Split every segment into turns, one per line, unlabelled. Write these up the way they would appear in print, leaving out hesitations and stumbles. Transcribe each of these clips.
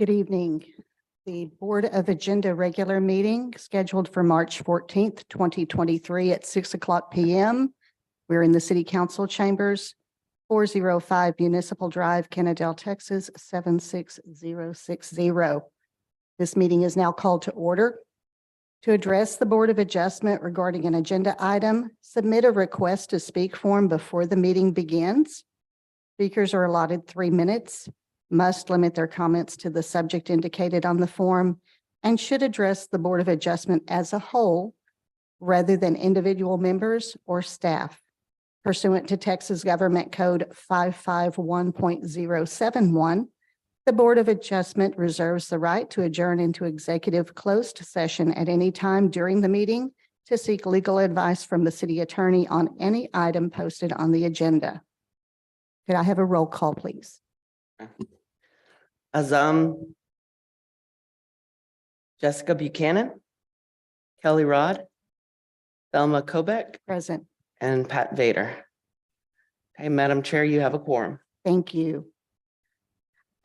Good evening. The Board of Agenda regular meeting scheduled for March 14th, 2023 at 6:00 p.m. We're in the City Council Chambers, 405 Municipal Drive, Kennedale, Texas, 76060. This meeting is now called to order. To address the Board of Adjustment regarding an agenda item, submit a request to speak form before the meeting begins. Speakers are allotted 3 minutes, must limit their comments to the subject indicated on the form, and should address the Board of Adjustment as a whole rather than individual members or staff. Pursuant to Texas Government Code 551.071, the Board of Adjustment reserves the right to adjourn into executive closed session at any time during the meeting to seek legal advice from the city attorney on any item posted on the agenda. Could I have a roll call, please?
Azam, Jessica Buchanan, Kelly Rod, Thelma Kobeck,
Present.
and Pat Vader. Okay, Madam Chair, you have a quorum.
Thank you.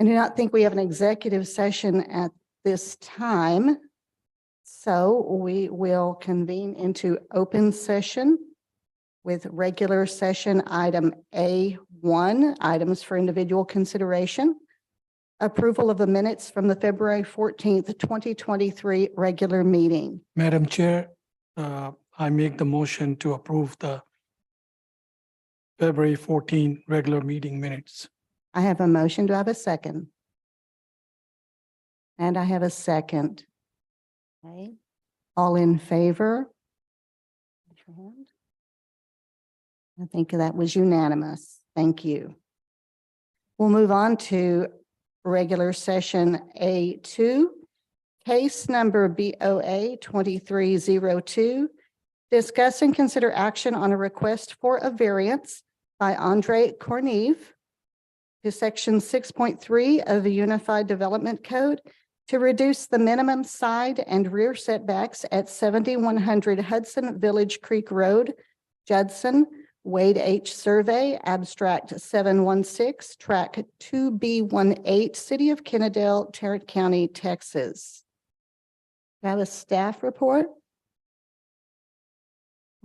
I do not think we have an executive session at this time, so we will convene into open session with regular session item A1, items for individual consideration. Approval of the minutes from the February 14th, 2023 regular meeting.
Madam Chair, I make the motion to approve the February 14 regular meeting minutes.
I have a motion. Do I have a second? And I have a second. Okay. All in favor? Raise your hand. I think that was unanimous. Thank you. We'll move on to regular session A2, case number BOA 2302. Discuss and consider action on a request for a variance by Andre Corneve to section 6.3 of the Unified Development Code to reduce the minimum side and rear setbacks at 7100 Hudson Village Creek Road, Judson, Wade H. Survey, Abstract 716, Track 2B18, City of Kennedale, Tarrant County, Texas. Do I have a staff report?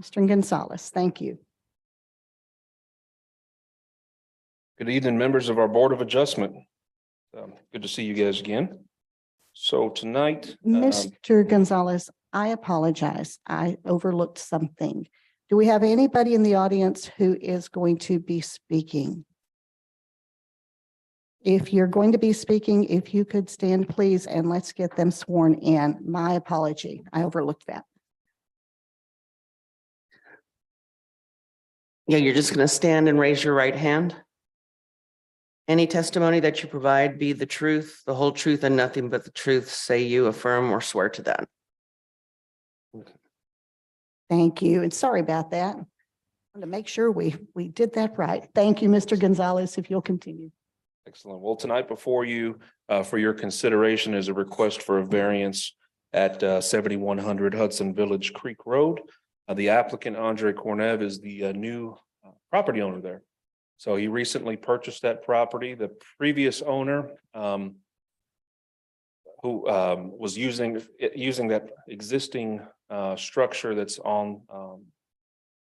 Mr. Gonzalez, thank you.
Good evening, members of our Board of Adjustment. Good to see you guys again. So tonight,
Mr. Gonzalez, I apologize. I overlooked something. Do we have anybody in the audience who is going to be speaking? If you're going to be speaking, if you could stand, please, and let's get them sworn in. My apology. I overlooked that.
Yeah, you're just going to stand and raise your right hand. Any testimony that you provide be the truth, the whole truth, and nothing but the truth, say you affirm or swear to that.
Thank you. And sorry about that. I want to make sure we did that right. Thank you, Mr. Gonzalez, if you'll continue.
excellent. Well, tonight before you, for your consideration is a request for a variance at 7100 Hudson Village Creek Road. The applicant, Andre Corneve, is the new property owner there. So he recently purchased that property. The previous owner who was using that existing structure that's on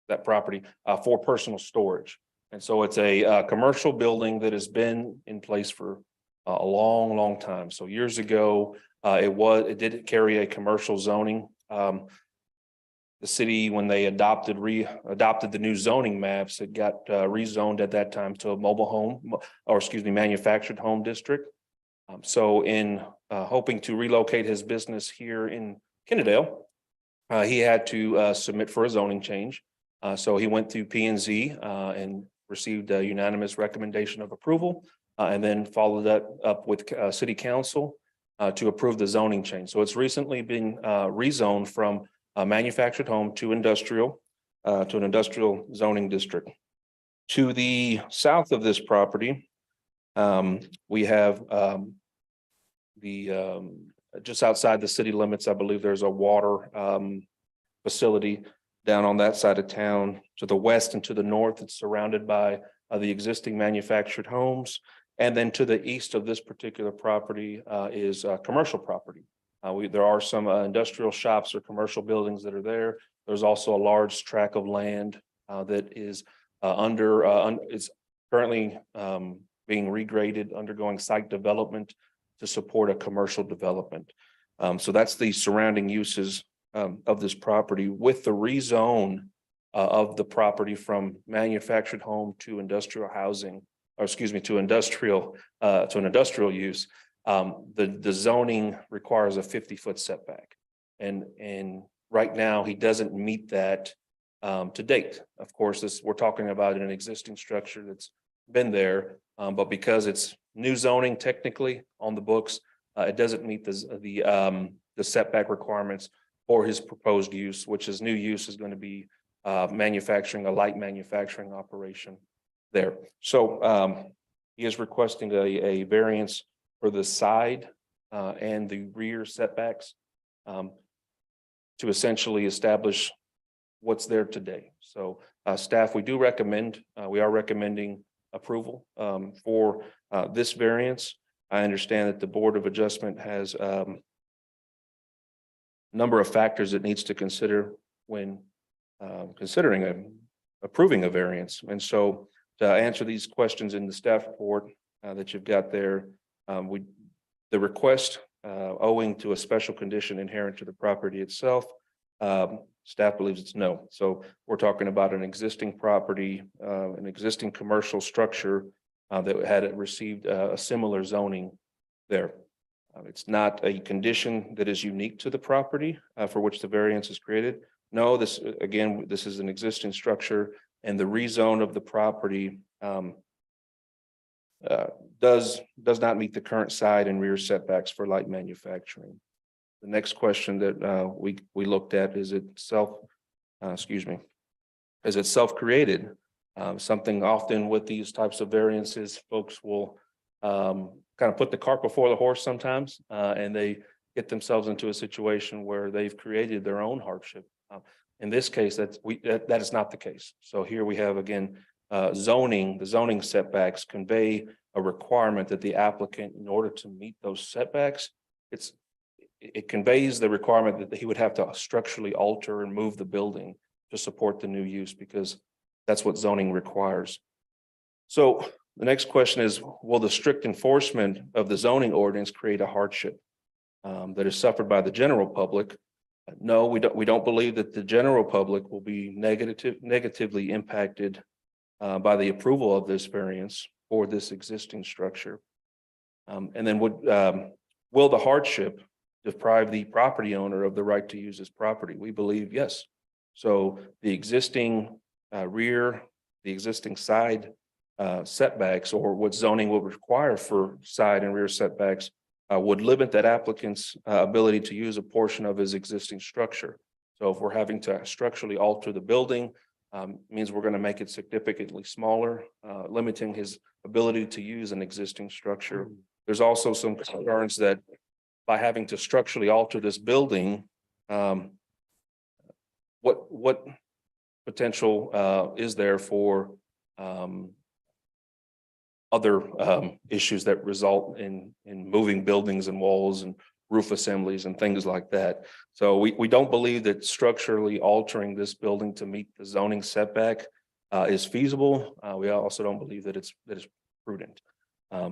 that property for personal storage. And so it's a commercial building that has been in place for a long time. So years ago, it did carry a commercial zoning. The city, when they adopted the new zoning maps, it got rezoned at that time to a mobile home, or excuse me, manufactured home district. So in hoping to relocate his business here in Kennedale, he had to submit for a zoning change. So he went to P&Z and received a unanimous recommendation of approval, and then followed that up with City Council to approve the zoning change. So it's recently been rezoned from a manufactured home to industrial, to an industrial zoning district. To the south of this property, we have just outside the city limits, I believe there's a water facility down on that side of town. To the west and to the north, it's surrounded by the existing manufactured homes. And then to the east of this particular property is commercial property. There are some industrial shops or commercial buildings that are there. There's also a large tract of land that is it's currently being regraded, undergoing site development to support a commercial development. So that's the surrounding uses of this property. With the rezone of the property from manufactured home to industrial housing, or excuse me, to an industrial use, the zoning requires a 50-foot setback. And right now, he doesn't meet that to date. Of course, we're talking about an existing structure that's been there, but because it's new zoning technically on the books, it doesn't meet the setback requirements for his proposed use, which is new use is going to be manufacturing, a light manufacturing operation there. So he is requesting a variance for the side and the rear setbacks to essentially establish what's there today. So staff, we are recommending approval for this variance. I understand that the Board of Adjustment has a number of factors it needs to consider when approving a variance. And so to answer these questions in the staff report that you've got there, the request owing to a special condition inherent to the property itself, staff believes it's no. So we're talking about an existing property, an existing commercial structure that had received a similar zoning there. It's not a condition that is unique to the property for which the variance is created. No, this is an existing structure, and the rezone of the property does not meet the current side and rear setbacks for light manufacturing. The next question that we looked at is it self-created? Something often with these types of variances, folks will kind of put the cart before the horse sometimes, and they get themselves into a situation where they've created their own hardship. In this case, that is not the case. So here we have again the zoning setbacks convey a requirement that the applicant, in order to meet those setbacks, it conveys the requirement that he would have to structurally alter and move the building to support the new use, because that's what zoning requires. So the next question is, will the strict enforcement of the zoning ordinance create a hardship that is suffered by the general public? No, we don't believe that the general public will be negatively impacted by the approval of this variance for this existing structure. And then will the hardship deprive the property owner of the right to use his property? We believe yes. So the existing rear, the existing side setbacks, or what zoning will require for side and rear setbacks, would limit that applicant's ability to use a portion of his existing structure. So if we're having to structurally alter the building, means we're going to make it significantly smaller, limiting his ability to use an existing structure. There's also some concerns that by having to structurally alter this building, what potential is there for other issues that result in moving buildings and walls and roof assemblies and things like that. So we don't believe that structurally altering this building to meet the zoning setback is feasible. We also don't believe that it's prudent.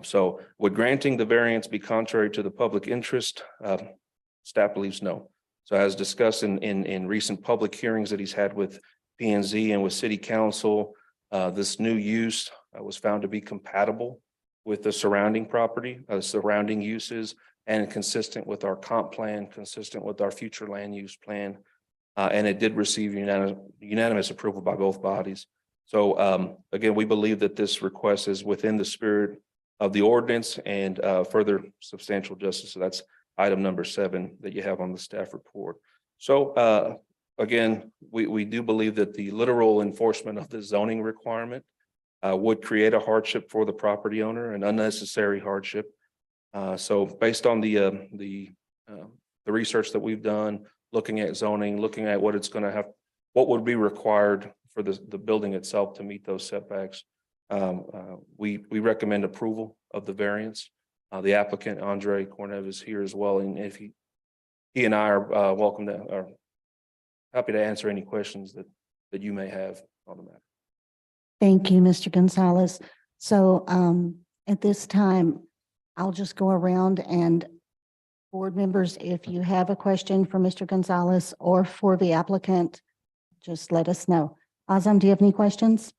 So would granting the variance be contrary to the public interest? Staff believes no. So as discussed in recent public hearings that he's had with P&Z and with City Council, this new use was found to be compatible with the surrounding property, surrounding uses, and consistent with our comp plan, consistent with our future land use plan. And it did receive unanimous approval by both bodies. So again, we believe that this request is within the spirit of the ordinance and further substantial justice. So that's item number 7 that you have on the staff report. So again, we do believe that the literal enforcement of the zoning requirement would create a hardship for the property owner, an unnecessary hardship. So based on the research that we've done, looking at zoning, looking at what it's going to have, what would be required for the building itself to meet those setbacks, we recommend approval the variance. The applicant, Andre Kornev, is here as well, and if he and I are welcome to, or happy to answer any questions that you may have on the matter.
Thank you, Mr. Gonzalez. So at this time, I'll just go around and board members, if you have a question for Mr. Gonzalez or for the applicant, just let us know. Azam, do you have any questions?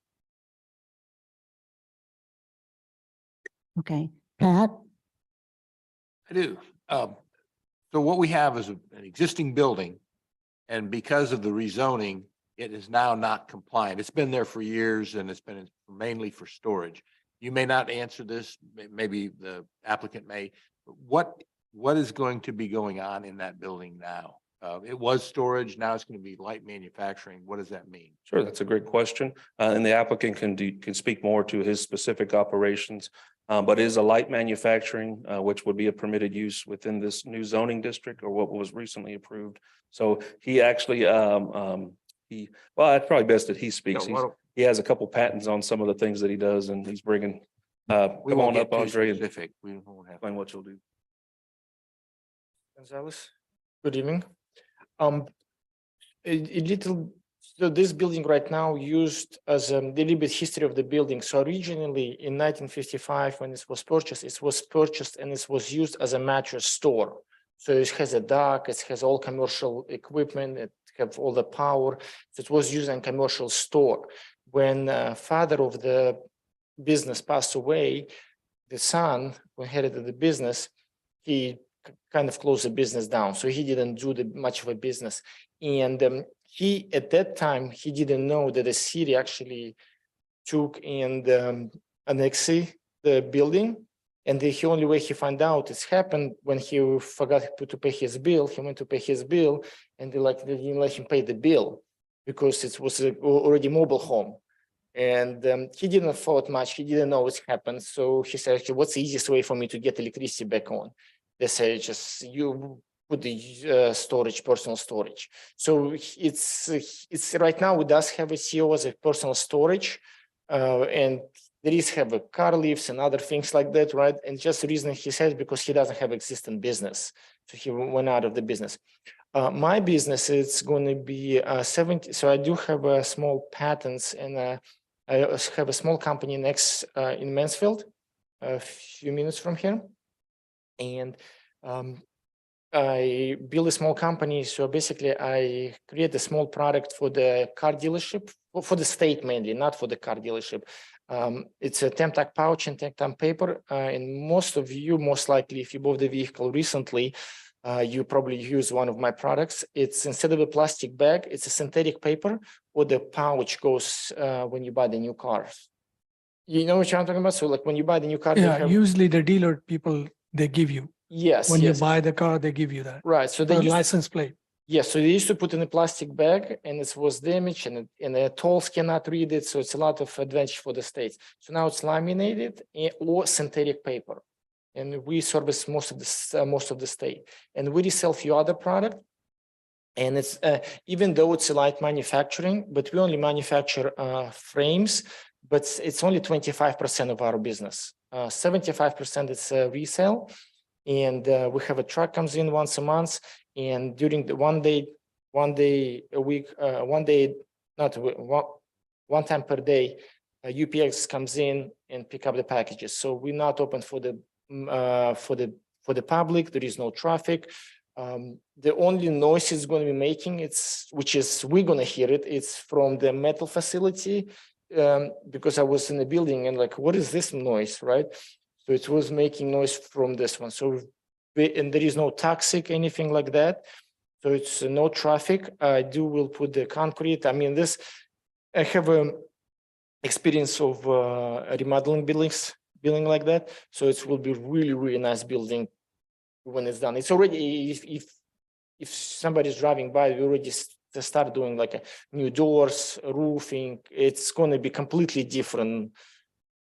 Okay, Pat?
I do. So what we have is an existing building, and because of the rezoning, it is now not compliant. It's been there for years and it's been mainly for storage. You may not answer this, maybe the applicant may, but what is going to be going on in that building now? It was storage, now it's going to be light manufacturing. What does that mean?
Sure, that's a great question. And the applicant can speak more to his specific operations. But it is a light manufacturing, which would be a permitted use within this new zoning district or what was recently approved. So he actually, well, it's probably best that he speaks. He has a couple patents on some of the things that he does, and he's bringing,
We
come
won't
on
get
up,
too
Andre, and
specific. We won't have.
explain what you'll do.
Gonzalez, good evening. A little, so this building right now used as a little bit history of the building. So originally in 1955, when it was purchased and it was used as a mattress store. So it has a dock, it has all commercial equipment, it have all the power. So it was used in commercial store. When father of the business passed away, the son who inherited the business, he kind of closed the business down. So he didn't do much of a business. And he, at that time, he didn't know that the city actually took and annexed the building. And the only way he found out it's happened when he forgot to pay his bill. He went to pay his bill and they didn't let him pay the bill because it was already mobile home. And he didn't thought much. He didn't know what happened. So he said, actually, what's the easiest way for me to get electricity back on? They say, just you put the storage, personal storage. So it's right now, it does have a CO as a personal storage. And there is have a car lifts and other things like that, right? And just the reason he said, because he doesn't have existing business. So he went out of the business. My business, it's going to be 70. So I do have a small patents and I have a small company next in Mansfield, a few minutes from here. And I build a small company. So basically I create a small product for the car dealership, for the state mainly, not for the car dealership. It's a Temtac pouch and Temtac paper. And most of you, most likely, if you bought the vehicle recently, you probably use one of my products. It's instead of a plastic bag, it's a synthetic paper, or the pouch goes when you buy the new cars. You know what I'm talking about? So like when you buy the new car,
Yeah, usually the dealer people, they give you,
yes,
when
yes,
you buy the car, they give you that.
right. So
The
they
license plate.
yes, so they used to put in a plastic bag and it was damaged and the tolls cannot read it. So it's a lot of advantage for the states. So now it's laminated or synthetic paper. And we service most of the state. And we resell a few other products. And it's even though it's a light manufacturing, but we only manufacture frames, but it's only 25% of our business. 75% is resale. And we have a truck comes in once a month. And during the one day a week, one time per day, UPS comes in and pick up the packages. So we're not open for the public. There is no traffic. The only noise it's going to be making, which is we're going to hear it. It's from the metal facility because I was in the building and like, what is this noise, right? So it was making noise from this one. So and there is no toxic anything like that. So it's no traffic. Will put the concrete. I mean, I have experience of remodeling buildings like that. So it will be really, really nice building when it's done. It's already, if somebody's driving by, we already start doing like new doors, roofing. It's going to be completely different.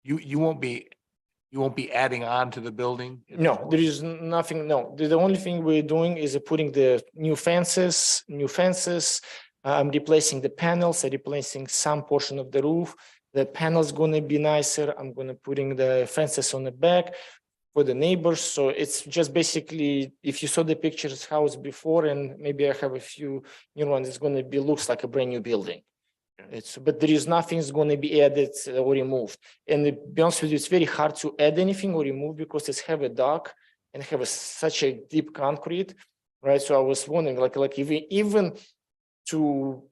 You won't be adding on to the building?
No, there is nothing. No, the only thing we're doing is putting the new fences. I'm replacing the panels, I'm replacing some portion of the roof. The panel's gonna be nicer. I'm gonna putting the fences on the back for the neighbors. So it's just basically, if you saw the pictures house before, and maybe I have a few new ones, it's gonna be, looks like a brand new building. It's, but there is nothing's gonna be added or removed. And to be honest with you, it's very hard to add anything or remove because it's have a dock and have such a deep concrete, right? So I was wondering, like even to,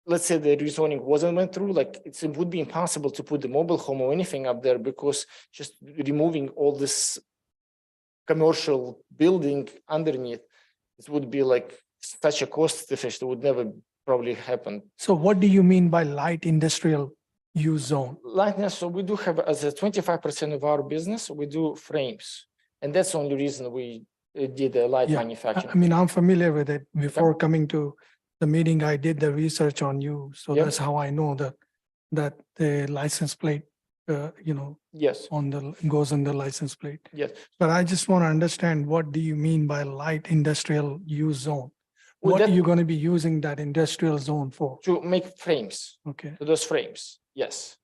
let's say the rezoning wasn't went through, like it would be impossible to put the mobile home or anything up there because just removing all this commercial building underneath, it would be like such a cost efficient, it would never probably happen.
So what do you mean by light industrial use zone?
Lightness, so we do have as a 25% of our business, we do frames. And that's the only reason we did a light
Yeah,
manufacturing.
I mean, I'm familiar with it. Before coming to the meeting, I did the research on you. So
Yep.
that's how I know that the license plate,
Yes,
on goes on the license plate.
yes.
But I just want to understand, what do you mean by light industrial use zone?
Well,
What are
that-
you going to be using that industrial zone for?
To make frames,
Okay.
to those frames, yes.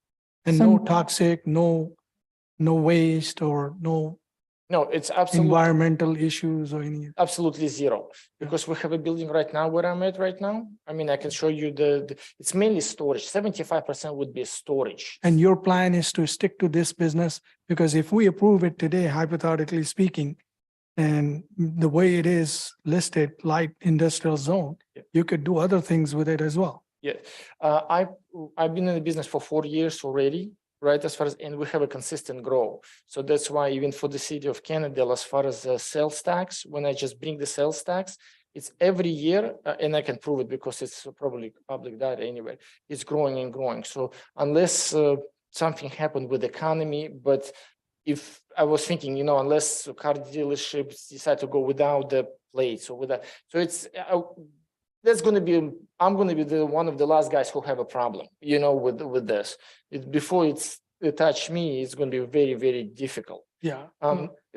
And no
Some-
toxic, no waste or no
No, it's absolutely,
environmental issues or any?
absolutely zero. Because we have a building right now where I'm at right now. I mean, I can show you it's mainly storage. 75% would be storage.
And your plan is to stick to this business? Because if we approve it today, hypothetically speaking, and the way it is listed, light industrial zone,
Yeah.
you could do other things with it as well.
Yeah, I've been in the business for 4 years already, right? As far as, and we have a consistent growth. So that's why even for the city of Cannondale, as far as the sales tax, when I just bring the sales tax, it's every year, and I can prove it because it's probably public data anyway, it's growing and growing. So unless something happened with the economy, but if I was thinking, unless car dealerships decide to go without the plates or without, so it's, that's going to be, I'm going to be the one of the last guys who have a problem, with this. Before it touch me, it's going to be very, very difficult.
Yeah.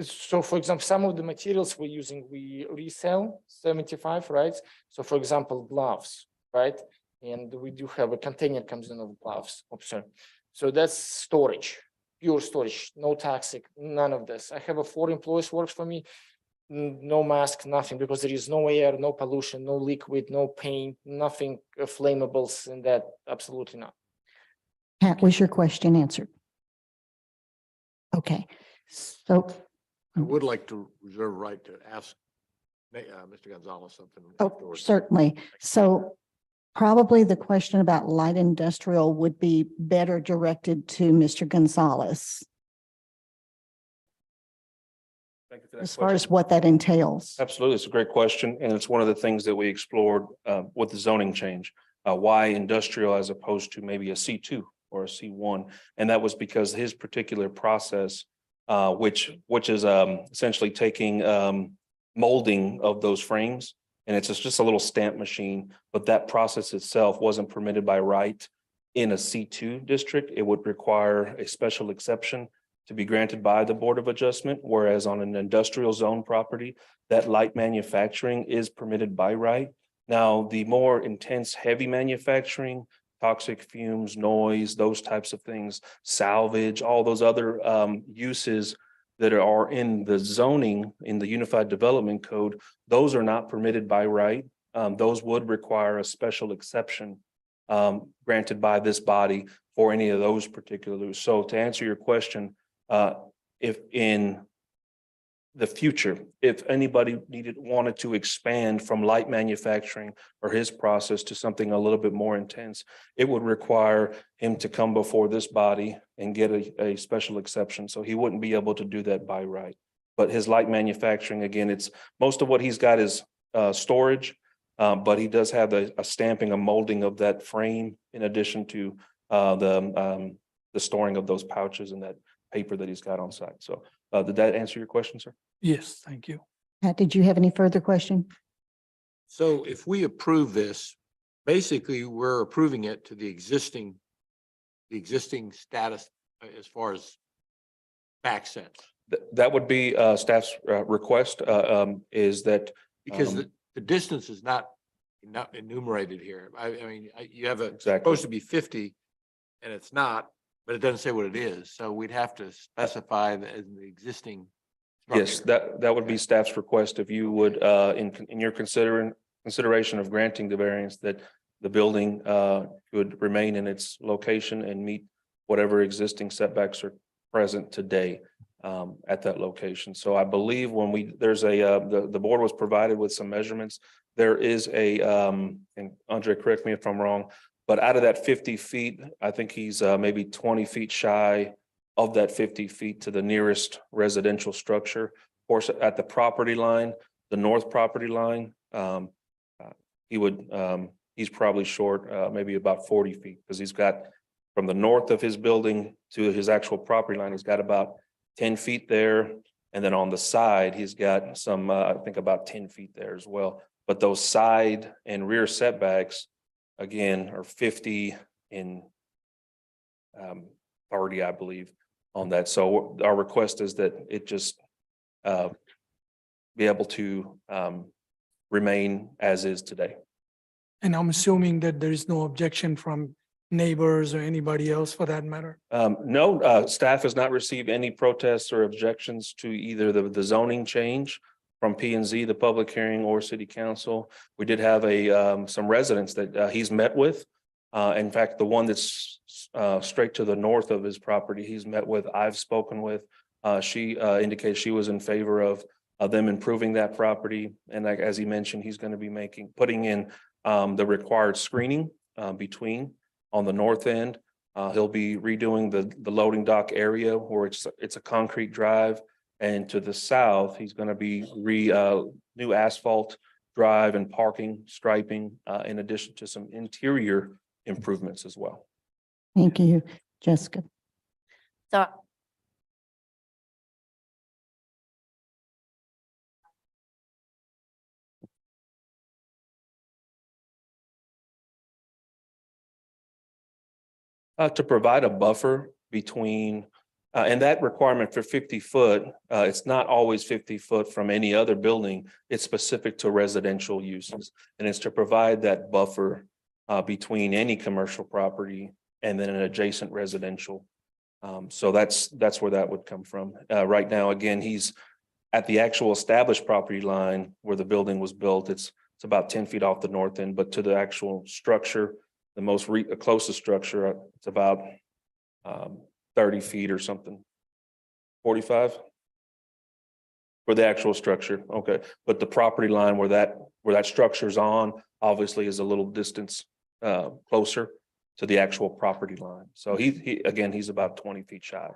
So for example, some of the materials we're using, we resell 75, right? So for example, gloves, right? And we do have a container comes in of gloves. Oops, sorry. So that's storage, pure storage, no toxic, none of this. I have 4 employees works for me. No mask, nothing, because there is no air, no pollution, no liquid, no paint, nothing flammables in that, absolutely not.
Pat, was your question answered? Okay, so,
I would like to reserve right to ask Mr. Gonzalez something.
oh,
afterwards.
certainly. So probably the question about light industrial would be better directed to Mr. Gonzalez
Thank you for that
as far
question.
as what that entails.
Absolutely. It's a great question. And it's one of the things that we explored with the zoning change. Why industrial as opposed to maybe a C2 or a C1? And that was because his particular process, which is essentially taking molding of those frames. And it's just a little stamp machine, but that process itself wasn't permitted by right in a C2 district. It would require a special exception to be granted by the Board of Adjustment, whereas on an industrial zone property, that light manufacturing is permitted by right. Now, the more intense, heavy manufacturing, toxic fumes, noise, those types of things, salvage, all those other uses that are in the zoning, in the Unified Development Code, those are not permitted by right. Those would require a special exception granted by this body for any of those particulars. So to answer your question, if in the future, if anybody wanted to expand from light manufacturing or his process to something a little bit more intense, it would require him to come before this body and get a special exception. So he wouldn't be able to do that by right. But his light manufacturing, again, it's most of what he's got is storage, but he does have a stamping, a molding of that frame in addition to the storing of those pouches and that paper that he's got on site. So did that answer your question, sir?
Yes, thank you.
Pat, did you have any further question?
So if we approve this, basically, we're approving it to the existing status as far as back sense.
That would be staff's request is that
Because the distance is not enumerated here. I mean, you have
Exactly.
supposed to be 50 and it's not. but it doesn't say what it is. So we'd have to specify the, as the existing.
Yes,
structure.
that would be staff's request if you would, in your consideration of granting the variance, that the building would remain in its location and meet whatever existing setbacks are present today at that location. So I believe when there's the board was provided with some measurements. There is and Andre, correct me if I'm wrong, but out of that 50 feet, I think he's maybe 20 feet shy of that 50 feet to the nearest residential structure. Of course, at the property line, the north property line, he's probably short, maybe about 40 feet, because he's got from the north of his building to his actual property line, he's got about 10 feet there. And then on the side, he's got some, I think about 10 feet there as well. But those side and rear setbacks, again, are 50 and 30, I believe, on that. So our request is that it just be able to remain as is today.
And I'm assuming that there is no objection from neighbors or anybody else for that matter.
No, staff has not received any protests or objections to either the zoning change from P and Z, the public hearing, or city council. We did have some residents that he's met with. In fact, the one that's straight to the north of his property, he's met with, I've spoken with. She indicated she was in favor of them improving that property. And like, as he mentioned, he's going to be putting in the required screening between on the north end. He'll be redoing the loading dock area where it's a concrete drive. And to the south, he's going to be new asphalt drive and parking striping in addition to some interior improvements as well.
Thank you, Jessica.
So
To provide a buffer between, and that requirement for 50 foot, it's not always 50 foot from any other building. It's specific to residential uses. And it's to provide that buffer between any commercial property and then an adjacent residential. So that's where that would come from. Right now, again, he's at the actual established property line where the building was built. It's about 10 feet off the north end, but to the actual structure, the most closest structure, it's about 30 feet or something. 45 for the actual structure. Okay, but the property line where that structure's on obviously is a little distance closer to the actual property line. So he's about 20 feet shy.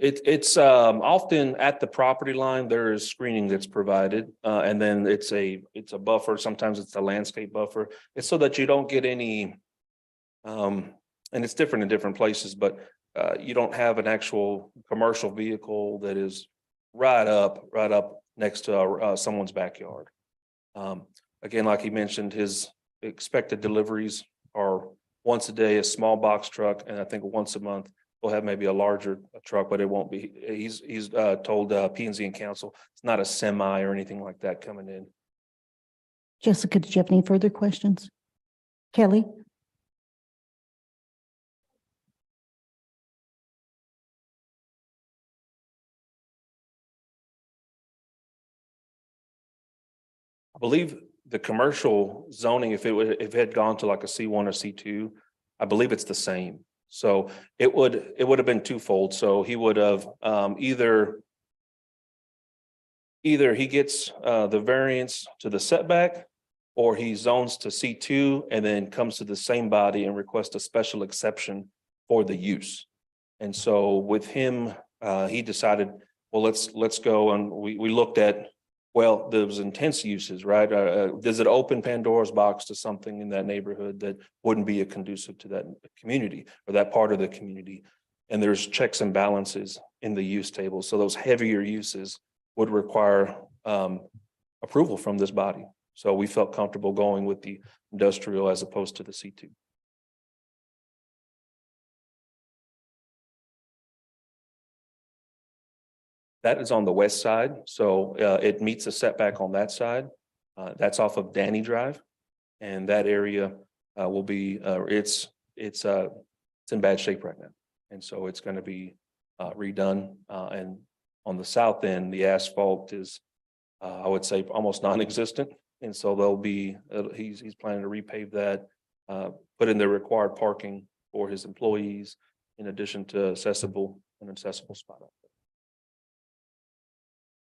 It's often at the property line, there is screening that's provided, and then it's a buffer. Sometimes it's a landscape buffer. It's so that you don't get any, and it's different in different places, but you don't have an actual commercial vehicle that is right up next to someone's backyard. Again, like he mentioned, his expected deliveries are once a day, a small box truck, and I think once a month we'll have maybe a larger truck, but it won't be. He's told P and Z and council it's not a semi or anything like that coming in.
Jessica, did you have any further questions? Kelly?
I believe the commercial zoning, if it had gone to like a C1 or C2, I believe it's the same. So it would have been twofold. So he would have either he gets the variance to the setback, or he zones to C2 and then comes to the same body and requests a special exception for the use. And so with him, he decided, well, let's go, and we looked at, well, those intense uses, right? Does it open Pandora's box to something in that neighborhood that wouldn't be conducive to that community or that part of the community? And there's checks and balances in the use table. So those heavier uses would require approval from this body. So we felt comfortable going with the industrial as opposed to the C2. That is on the west side, so it meets a setback on that side. That's off of Danny Drive. And that area will be, it's in bad shape right now. And so it's going to be redone. And on the south end, the asphalt is, I would say, almost non-existent. And so there'll be, he's planning to repave that, put in the required parking for his employees, in addition to an accessible spot.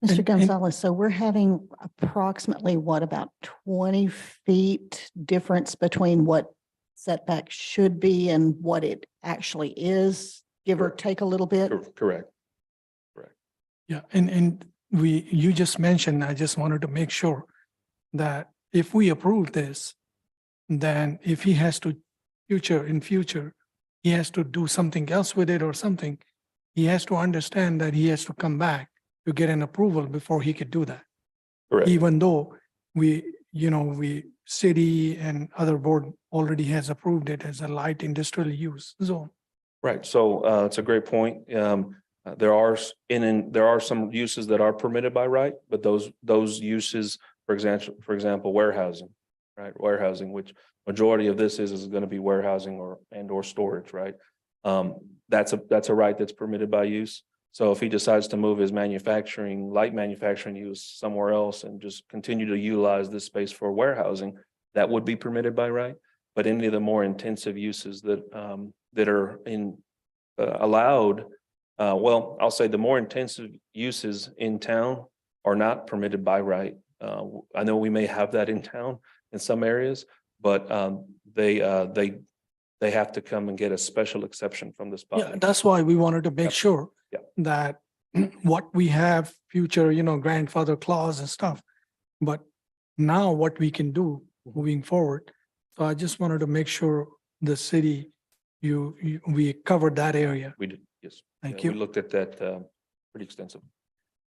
Mr.
And-
Gonzalez, so we're having approximately what, about 20 feet difference between what setback should be and what it actually is, give or
Correct.
take a little bit?
Correct.
Yeah, and you just mentioned, I just wanted to make sure that if we approve this, then if he has to in future, he has to do something else with it or something, he has to understand that he has to come back to get an approval before he could do that.
Correct.
Even though city and other board already has approved it as a light industrial use zone.
Right, so it's a great point. There are some uses that are permitted by right, but those uses, for example, warehousing, right? Warehousing, which majority of this is going to be warehousing or storage, right? That's a right that's permitted by use. So if he decides to move his light manufacturing use somewhere else and just continue to utilize this space for warehousing, that would be permitted by right. But any of the more intensive uses that are allowed, I'll say the more intensive uses in town are not permitted by right. I know we may have that in town in some areas, but they have to come and get a special exception from this body.
Yeah, that's why we wanted to make
Yep.
sure
Yep.
that what we have future, grandfather clause and stuff. But now what we can do moving forward. So I just wanted to make sure the city, we covered that area.
We did, yes.
Thank
Yeah,
you.
We looked at that pretty extensively.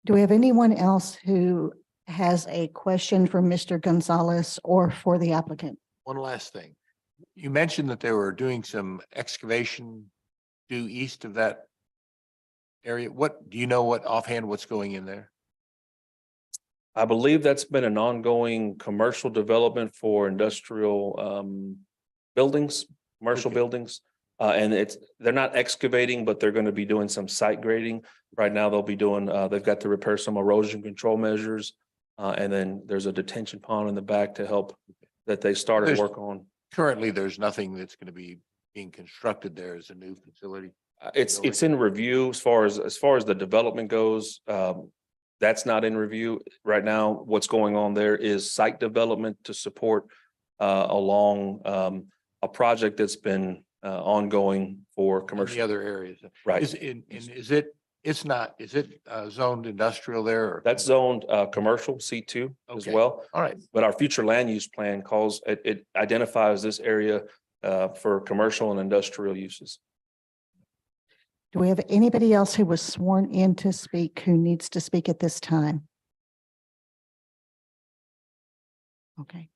Do we have anyone else who has a question for Mr. Gonzalez or for the applicant?
One last thing. You mentioned that they were doing some excavation due east of that area. Do you know offhand what's going in there?
I believe that's been an ongoing commercial development for industrial buildings, commercial
Okay.
buildings. And they're not excavating, but they're going to be doing some site grading. Right now, they've got to repair some erosion control measures. And then there's a detention pond in the back to help that they started
There's-
work on.
Currently, there's nothing that's going to be being constructed there as a new facility.
It's in review as far as the development goes. That's not in review right now. What's going on there is site development to support along a project that's been ongoing for
In
commercial.
the other areas.
Right.
Is it zoned industrial there or?
That's zoned commercial C2 as
Okay.
well.
All right.
But our future land use plan it identifies this area for commercial and industrial uses.
Do we have anybody else who was sworn in to speak who needs to speak at this time? Okay.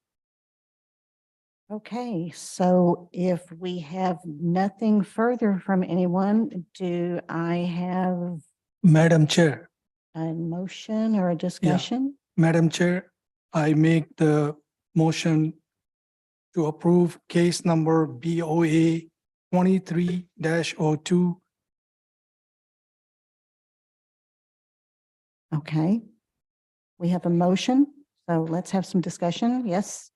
Okay, so if we have nothing further from anyone, do I have
Madam Chair,
a motion or a discussion?
Madam Chair, I make the motion to approve case number BOA 23-02.
Okay. We have a motion, so let's have some discussion. Yes?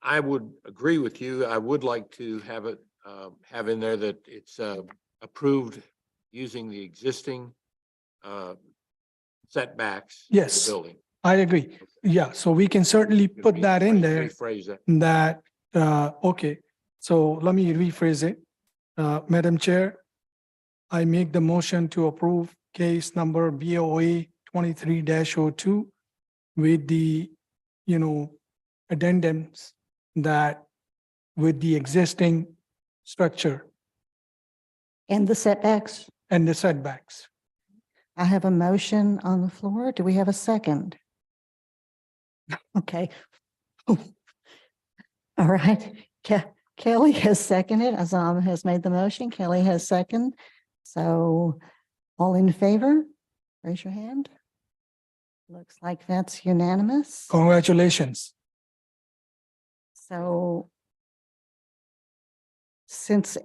I would agree with you. I would like to have it, have in there that it's approved using the existing setbacks. of the
Yes.
Building.
I agree. Yeah, so we can certainly put that in there.
Rephrase that.
Okay, so let me rephrase it. Madam Chair, I make the motion to approve case number BOA 23-02 with the, addendums that with the existing structure
And the setbacks?
and the setbacks.
I have a motion on the floor. Do we have a second? Okay. All right. Kelly has seconded. Azam has made the motion. Kelly has second. So all in favor, raise your hand. Looks like that's unanimous.
Congratulations.
So since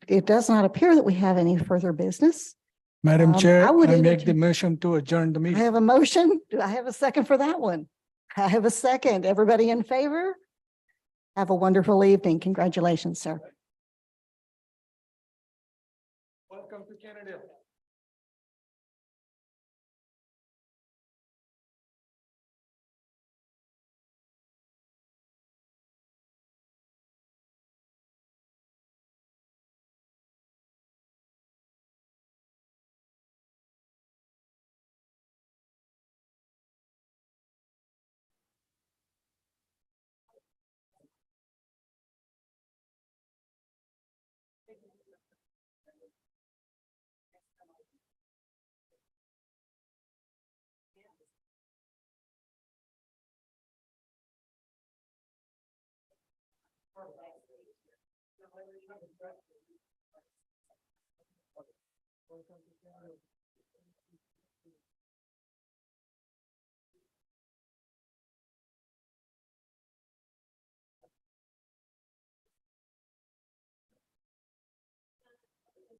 it does not appear that we have any further business,
Madam
I
Chair,
would
I make the
entertain-
motion to adjourn the
I
meeting.
have a motion. Do I have a second for that one? I have a second. Everybody in favor? Have a wonderful evening. Congratulations, sir.
Welcome to Canada.